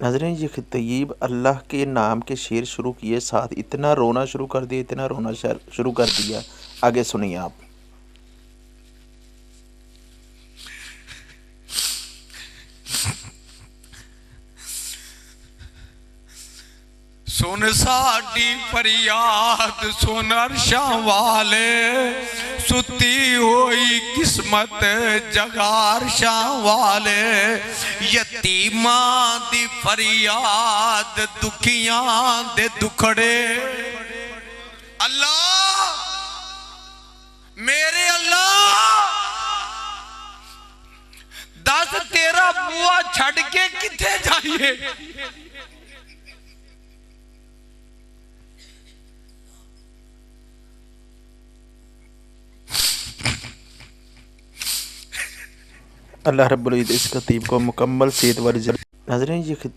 ناظرین یہ طیب اللہ کے نام کے شعر شروع کیے، ساتھ اتنا رونا شروع کر دیا، اتنا رونا شروع کر دیا. آگے سنیے آپ. سن ساڈی فریاد سن عرشاں والے، ستی ہوئی قسمت جگا عرشاں والے، یتیماں دی فریاد دکھیاں دے دکھڑے. اللہ میرے اللہ دس تیرا بوا چھڑ کے کتھے جائیے. اللہ رب العزت اس خطیب کو مکمل صحت والی. ناظرین یہ